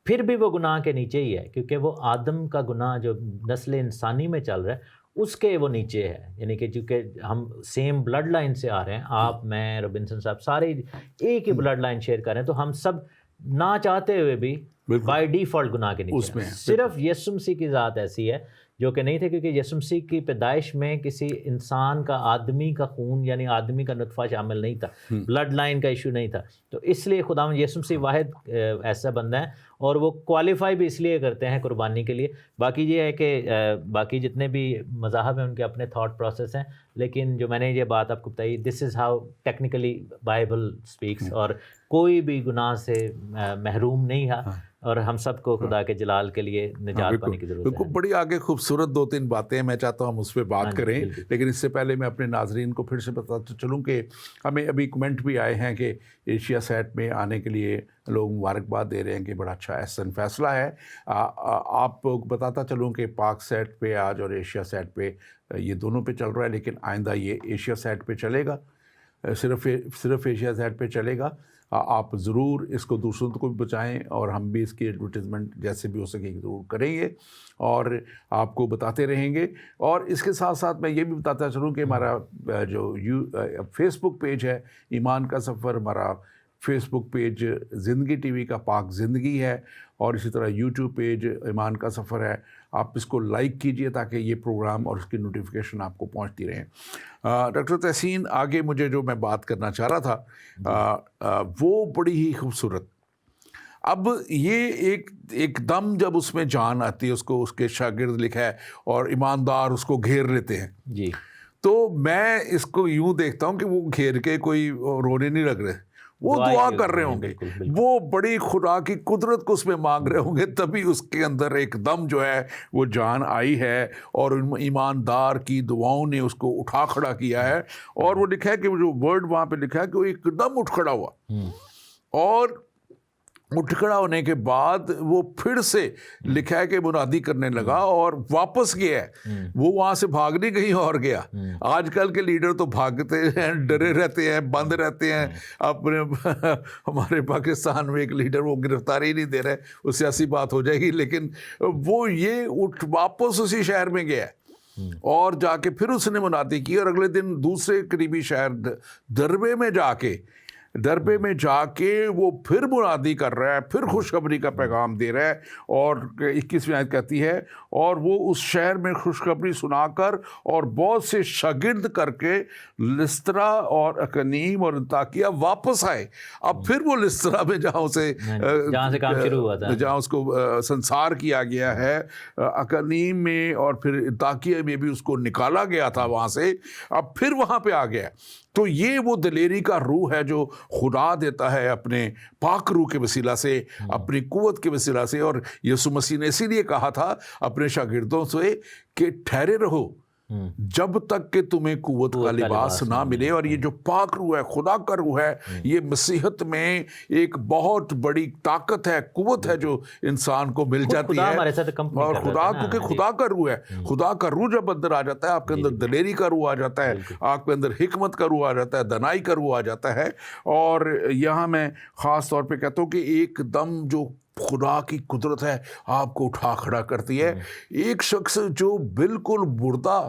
پھر بھی وہ گناہ کے نیچے ہی ہے, کیونکہ وہ آدم کا گناہ جو نسل انسانی میں چل رہا ہے اس کے وہ نیچے ہے. یعنی کہ چونکہ ہم سیم بلڈ لائن سے آ رہے ہیں, آپ, میں, رابنسن صاحب, سارے ایک ہی بلڈ لائن شیئر کر رہے ہیں, تو ہم سب نہ چاہتے ہوئے بھی بائی ڈیفالٹ گناہ کے نیچے ہیں. صرف یسوع مسیح کی ذات ایسی ہے جو کہ نہیں تھے, کیونکہ یسوع مسیح کی پیدائش میں کسی انسان کا, آدمی کا خون یعنی آدمی کا نطفہ شامل نہیں تھا, بلڈ لائن کا ایشو نہیں تھا. تو اس لیے خداوند یسوع مسیح واحد ایسا بندہ ہے, اور وہ کوالیفائی بھی اس لیے کرتے ہیں قربانی کے لیے. باقی یہ ہے کہ باقی جتنے بھی مذاہب ہیں ان کے اپنے تھاٹ پروسیس ہیں, لیکن جو میں نے یہ بات آپ کو بتائی, this is how technically Bible speaks, اور کوئی بھی گناہ سے محروم نہیں ہے. اور ہم سب کو خدا کے جلال کے لیے نجات پانے کی ضرورت ہے. بالکل. بڑی آگے خوبصورت 2-3 باتیں ہیں, میں چاہتا ہوں ہم اس پہ بات کریں, لیکن اس سے پہلے میں اپنے ناظرین کو پھر سے بتاتا چلوں کہ ہمیں ابھی کمنٹ بھی آئے ہیں کہ ایشیا سیٹ میں آنے کے لیے لوگ مبارکباد دے رہے ہیں کہ بڑا اچھا احسن فیصلہ ہے. آپ کو بتاتا چلوں کہ پاک سیٹ پہ آج اور ایشیا سیٹ پہ یہ دونوں پہ چل رہا ہے, لیکن آئندہ یہ ایشیا سیٹ پہ چلے گا, صرف ایشیا سیٹ پہ چلے گا. آپ ضرور اس کو دوسروں کو بھی بچائیں, اور ہم بھی اس کی ایڈورٹیزمنٹ جیسے بھی ہو سکے ضرور کریں گے اور آپ کو بتاتے رہیں گے. اور اس کے ساتھ ساتھ میں یہ بھی بتاتا چلوں کہ ہمارا جو فیس بک پیج ہے ایمان کا سفر, ہمارا فیس بک پیج زندگی ٹی وی کا پاک زندگی ہے, اور اسی طرح یوٹیوب پیج ایمان کا سفر ہے. آپ اس کو لائک کیجئے تاکہ یہ پروگرام اور اس کی نوٹیفیکیشن آپ کو پہنچتی رہیں. ڈاکٹر تحسین, آگے مجھے جو میں بات کرنا چاہ رہا تھا وہ بڑی ہی خوبصورت. اب یہ ایک دم جب اس میں جان آتی ہے, اس کو اس کے شاگرد لکھا ہے اور ایماندار اس کو گھیر لیتے ہیں جی, تو میں اس کو یوں دیکھتا ہوں کہ وہ گھیر کے کوئی رونے نہیں لگ رہے, وہ دعا کر رہے ہوں گے, وہ بڑی خدا کی قدرت کو اس میں مانگ رہے ہوں گے, تبھی اس کے اندر ایک دم جو ہے وہ جان آئی ہے اور ایماندار کی دعاؤں نے اس کو اٹھا کھڑا کیا ہے. اور وہ لکھا ہے کہ جو ورڈ وہاں پہ لکھا ہے کہ وہ ایک دم اٹھ کھڑا ہوا, اور اٹھ کھڑا ہونے کے بعد وہ پھر سے لکھا ہے کہ منادی کرنے لگا اور واپس گیا ہے. وہ وہاں سے بھاگ نہیں کہیں اور گیا. آج کل کے لیڈر تو بھاگتے ہیں, ڈرے رہتے ہیں, بند رہتے ہیں. اپنے ہمارے پاکستان میں ایک لیڈر وہ گرفتاری نہیں دے رہے, وہ سیاسی بات ہو جائے گی, لیکن وہ یہ واپس اسی شہر میں گیا ہے اور جا کے پھر اس نے منادی کی, اور اگلے دن دوسرے قریبی شہر دربے میں جا کے وہ پھر منادی کر رہا ہے, پھر خوشخبری کا پیغام دے رہا ہے. اور 21ویں آیت کہتی ہے, اور وہ اس شہر میں خوشخبری سنا کر اور بہت سے شاگرد کر کے لسترا اور اکنیم اور انطاکیہ واپس آئے. اب پھر وہ لسترا میں جہاں سے کام شروع ہوا تھا, جہاں اس کو سنسار کیا گیا ہے, اکنیم میں اور پھر انطاکیہ میں بھی اس کو نکالا گیا تھا وہاں سے, اب پھر وہاں پہ آ گیا. تو یہ وہ دلیری کا روح ہے جو خدا دیتا ہے اپنے پاک روح کے وسیلہ سے, اپنی قوت کے وسیلہ سے. اور یسوع مسیح نے اسی لیے کہا تھا اپنے شاگردوں سے کہ ٹھہرے رہو جب تک کہ تمہیں قوت کا لباس نہ ملے. اور یہ جو پاک روح ہے, خدا کا روح ہے, یہ مسیحت میں ایک بہت بڑی طاقت ہے, قوت ہے جو انسان کو مل جاتی ہے. اور خدا, کیونکہ خدا کا روح ہے, خدا کا روح جب اندر آ جاتا ہے, آپ کے اندر دلیری کا روح آ جاتا ہے, آپ کے اندر حکمت کا روح آ جاتا ہے, دنائی کا روح آ جاتا ہے. اور یہاں میں خاص طور پہ کہتا ہوں کہ ایک دم جو خدا کی قدرت ہے آپ کو اٹھا کھڑا کرتی ہے. ایک شخص جو بالکل مردہ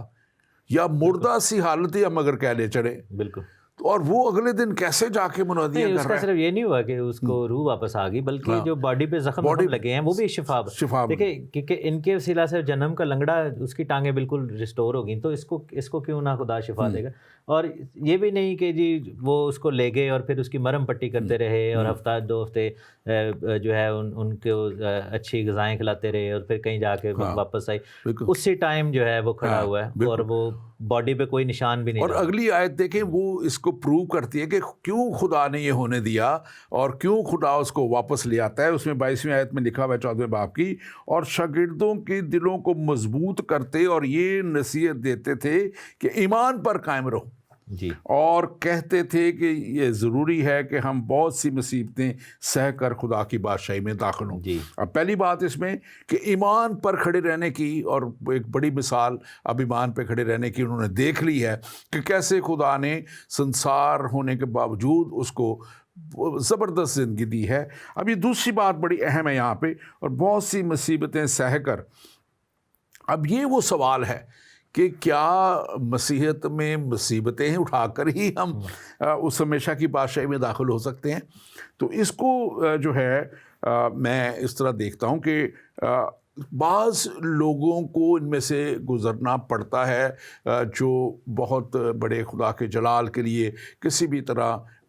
یا مردہ سی حالت ہی ہم اگر کہہ لے چلے, بالکل, اور وہ اگلے دن کیسے جا کے منادیاں کر رہا ہے. صرف یہ نہیں ہوا کہ اس کو روح واپس آ گئی, بلکہ جو باڈی پہ زخم لگے ہیں وہ بھی شفا. دیکھیں کیونکہ ان کے وسیلہ سے جنم کا لنگڑا, اس کی ٹانگیں بالکل ریسٹور ہو گئیں, تو اس کو کیوں نہ خدا شفا دے گا. اور یہ بھی نہیں کہ جی وہ اس کو لے گئے اور پھر اس کی مرہم پٹی کرتے رہے اور ہفتہ 2 ہفتے جو ہے ان کو اچھی غذائیں کھلاتے رہے, اور پھر کہیں جا کے واپس آئی. اسی ٹائم جو ہے وہ کھڑا ہوا ہے, اور وہ باڈی پہ کوئی نشان بھی نہیں. اور اگلی آیت دیکھیں, وہ اس کو پروو کرتی ہے کہ کیوں خدا نے یہ ہونے دیا اور کیوں خدا اس کو واپس لے آتا ہے. اس میں 22ویں آیت میں لکھا ہوا ہے 14ویں باب کی, اور شاگردوں کے دلوں کو مضبوط کرتے اور یہ نصیحت دیتے تھے کہ ایمان پر قائم رہو, جی, اور کہتے تھے کہ یہ ضروری ہے کہ ہم بہت سی مصیبتیں سہ کر خدا کی بادشاہی میں داخل ہوں. اب پہلی بات اس میں کہ ایمان پر کھڑے رہنے کی, اور ایک بڑی مثال اب ایمان پہ کھڑے رہنے کی انہوں نے دیکھ لی ہے کہ کیسے خدا نے سنسار ہونے کے باوجود اس کو زبردست زندگی دی ہے. اب یہ دوسری بات بڑی اہم ہے یہاں پہ, اور بہت سی مصیبتیں سہ کر. اب یہ وہ سوال ہے کہ کیا مسیحت میں مصیبتیں اٹھا کر ہی ہم اس ہمیشہ کی بادشاہی میں داخل ہو سکتے ہیں؟ تو اس کو جو ہے میں اس طرح دیکھتا ہوں کہ بعض لوگوں کو ان میں سے گزرنا پڑتا ہے جو بہت بڑے خدا کے جلال کے لیے کسی بھی طرح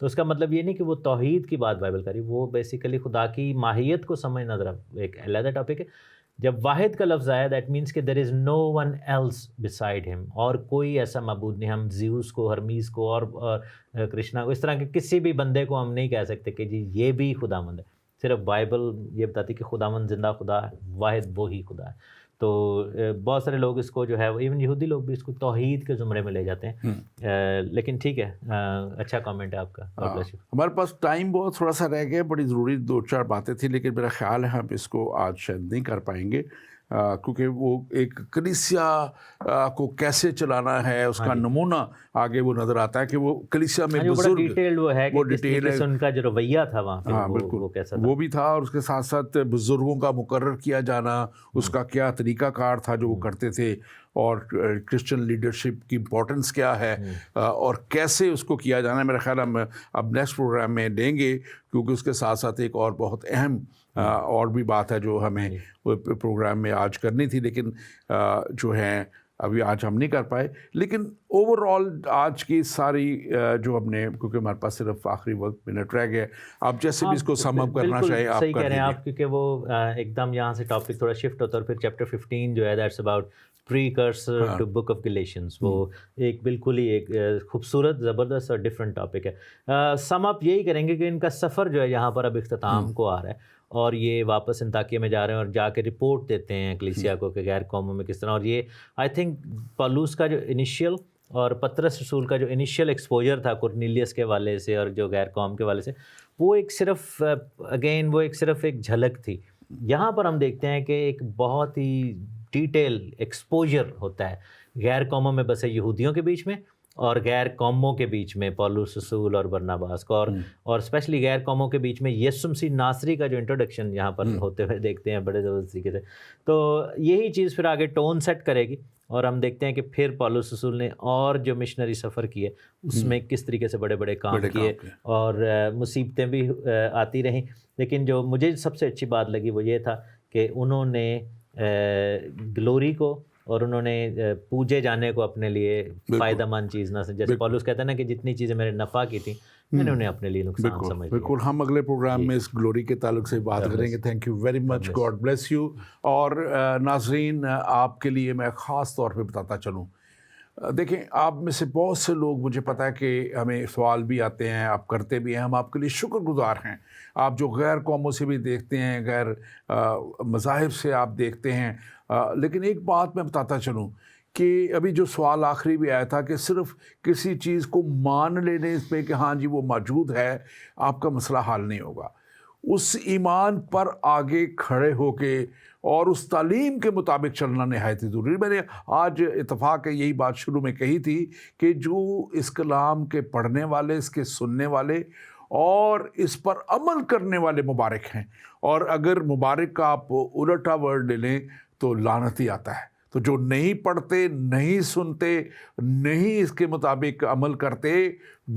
تو اس کا مطلب یہ نہیں کہ وہ توحید کی بات بائبل کری، وہ بیسیکلی خدا کی ماہیت کو سمجھنا ذرا ایک علیحدہ ٹاپک ہے. جب واحد کا لفظ آیا دیٹ مینس کہ دیر از نو ون ایلس بسائڈ ہم، اور کوئی ایسا معبود نہیں. ہم زیوس کو، ہرمیس کو اور کرشنا کو، اس طرح کے کسی بھی بندے کو ہم نہیں کہہ سکتے کہ جی یہ بھی خداوند ہے. صرف بائبل یہ بتاتی کہ خداوند زندہ خدا ہے، واحد وہی خدا ہے. تو بہت سارے لوگ اس کو جو ہے ایون یہودی لوگ بھی اس کو توحید کے زمرے میں لے جاتے ہیں. لیکن ٹھیک ہے، اچھا کامنٹ ہے آپ کا. ہمارے پاس ٹائم بہت تھوڑا سا رہ گیا، بڑی ضروری 2-4 باتیں تھیں، لیکن میرا خیال ہے ہم اس کو آج شاید نہیں کر پائیں گے، کیونکہ وہ ایک کلیسیا کو کیسے چلانا ہے اس کا نمونہ آگے وہ نظر آتا ہے کہ وہ کلیسیا میں بزرگ ڈیٹیل وہ ہے کہ کس طریقے سے ان کا جو رویہ تھا وہاں پہ، وہ کیسا تھا، وہ بھی تھا. اور اس کے ساتھ ساتھ بزرگوں کا مقرر کیا جانا، اس کا کیا طریقہ کار تھا جو وہ کرتے تھے، اور کرسچن لیڈرشپ کی امپورٹنس کیا ہے اور کیسے اس کو کیا جانا ہے. میرا خیال ہم اب نیکسٹ پروگرام میں لیں گے، کیونکہ اس کے ساتھ ساتھ ایک اور بہت اہم اور بھی بات ہے جو ہمیں پروگرام میں آج کرنی تھی، لیکن جو ہے ابھی آج ہم نہیں کر پائے. لیکن اوور آل آج کی ساری جو ہم نے، کیونکہ ہمارے پاس صرف آخری وقت منٹ رہ گیا، آپ جیسے بھی اس کو سم اپ کرنا چاہیے آپ صحیح کہہ رہے ہیں آپ، کیونکہ وہ ایک دم یہاں سے ٹاپک تھوڑا شفٹ ہوتا ہے. اور پھر چیپٹر 15 جو ہے that's about precursor to book of Galatians, وہ ایک بالکل ہی ایک خوبصورت، زبردست اور ڈفرینٹ ٹاپک ہے. سم اپ یہی کریں گے کہ ان کا سفر جو ہے یہاں پر اب اختتام کو آ رہا ہے، اور یہ واپس انطاکیہ میں جا رہے ہیں اور جا کے رپورٹ دیتے ہیں کلیسیا کو کہ غیر قوموں میں کس طرح. اور یہ آئی تھنک پالوس کا جو انیشیل اور پطرس رسول کا جو انیشیل ایکسپوجر تھا کرنیلیس کے والے سے اور جو غیر قوم کے والے سے، وہ ایک صرف اگین وہ ایک صرف ایک جھلک تھی. یہاں پر ہم دیکھتے ہیں کہ ایک بہت ہی ڈیٹیل ایکسپوجر ہوتا ہے غیر قوموں میں بسے یہودیوں کے بیچ میں اور غیر قوموں کے بیچ میں پولس رسول اور برناباس کو، اور اسپیشلی غیر قوموں کے بیچ میں یسوع مسیح ناصری کا جو انٹروڈکشن یہاں پر ہوتے ہوئے دیکھتے ہیں بڑے زبردست طریقے سے. تو یہی چیز پھر آگے ٹون سیٹ کرے گی، اور ہم دیکھتے ہیں کہ پھر پولس رسول نے اور جو مشنری سفر کیے اس میں کس طریقے سے بڑے بڑے کام کیے، اور مصیبتیں بھی آتی رہیں. لیکن جو مجھے سب سے اچھی بات لگی وہ یہ تھا کہ انہوں نے گلوری کو اور انہوں نے پوجے جانے کو اپنے لیے فائدہ مند چیز نہ، جیسے پولس کہتا ہے نا کہ جتنی چیزیں میرے نفع کی تھیں میں نے انہیں اپنے لیے نقصان سمجھ لیا. بالکل. ہم اگلے پروگرام میں اس گلوری کے تعلق سے بات کریں گے. Thank you very much, God bless you. اور ناظرین، آپ کے لیے میں خاص طور پہ بتاتا چلوں، دیکھیں آپ میں سے بہت سے لوگ، مجھے پتہ ہے کہ ہمیں سوال بھی آتے ہیں، آپ کرتے بھی ہیں، ہم آپ کے لیے شکر گزار ہیں. آپ جو غیر قوموں سے بھی دیکھتے ہیں، غیر مذاہب سے آپ دیکھتے ہیں. لیکن ایک بات میں بتاتا چلوں کہ ابھی جو سوال آخری بھی آیا تھا کہ صرف کسی چیز کو مان لینے پہ کہ ہاں جی وہ موجود ہے آپ کا مسئلہ حل نہیں ہوگا. اس ایمان پر آگے کھڑے ہو کے اور اس تعلیم کے مطابق چلنا نہایت ضروری. میں نے آج اتفاق ہے یہی بات شروع میں کہی تھی کہ جو اس کلام کے پڑھنے والے، اس کے سننے والے اور اس پر عمل کرنے والے مبارک ہیں. اور اگر مبارک کا آپ الٹا ورڈ لے لیں تو لعنت ہی آتا ہے. تو جو نہیں پڑھتے، نہیں سنتے، نہیں اس کے مطابق عمل کرتے،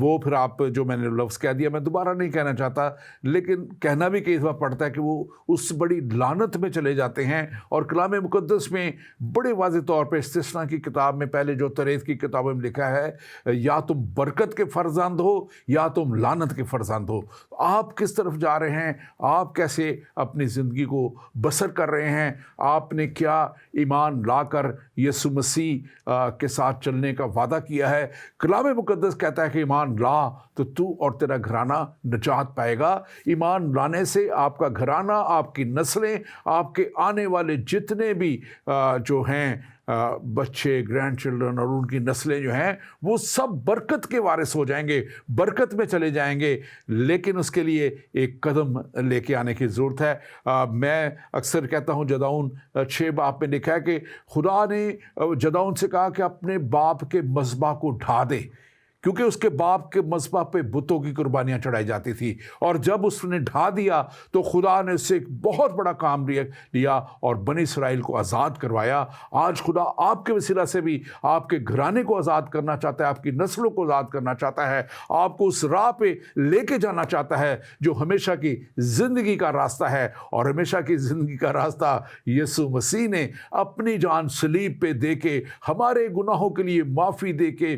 وہ پھر آپ جو میں نے لفظ کہہ دیا میں دوبارہ نہیں کہنا چاہتا، لیکن کہنا بھی کئی دفعہ پڑتا ہے کہ وہ اس بڑی لعنت میں چلے جاتے ہیں. اور کلام مقدس میں بڑے واضح طور پہ استثنا کی کتاب میں پہلے جو تریت کی کتابوں میں لکھا ہے، یا تم برکت کے فرزند ہو یا تم لعنت کے فرزند ہو. آپ کس طرف جا رہے ہیں؟ آپ کیسے اپنی زندگی کو بسر کر رہے ہیں؟ آپ نے کیا ایمان لا کر یسوع مسیح کے ساتھ چلنے کا وعدہ کیا ہے؟ کلام مقدس کہتا ہے کہ ایمان لا تو تو اور تیرا گھرانہ نجات پائے گا. ایمان لانے سے آپ کا گھرانہ، آپ کی نسلیں، آپ کے آنے والے جتنے بھی جو ہیں بچے، گرینڈ چلڈرن اور ان کی نسلیں جو ہیں، وہ سب برکت کے وارث ہو جائیں گے، برکت میں چلے جائیں گے. لیکن اس کے لیے ایک قدم لے کے آنے کی ضرورت ہے. میں اکثر کہتا ہوں جدعون 6 باب میں لکھا ہے کہ خدا نے جدعون سے کہا کہ اپنے باپ کے مذبح کو ڈھا دے، کیونکہ اس کے باپ کے مذبح پہ بتوں کی قربانیاں چڑھائی جاتی تھی. اور جب اس نے ڈھا دیا تو خدا نے اس سے ایک بہت بڑا کام لیا اور بنی اسرائیل کو آزاد کروایا. آج خدا آپ کے وسیلہ سے بھی آپ کے گھرانے کو آزاد کرنا چاہتا ہے، آپ کی نسلوں کو آزاد کرنا چاہتا ہے، آپ کو اس راہ پہ لے کے جانا چاہتا ہے جو ہمیشہ کی زندگی کا راستہ ہے. اور ہمیشہ کی زندگی کا راستہ یسوع مسیح نے اپنی جان صلیب پہ دے کے، ہمارے گناہوں کے لیے معافی دے کے،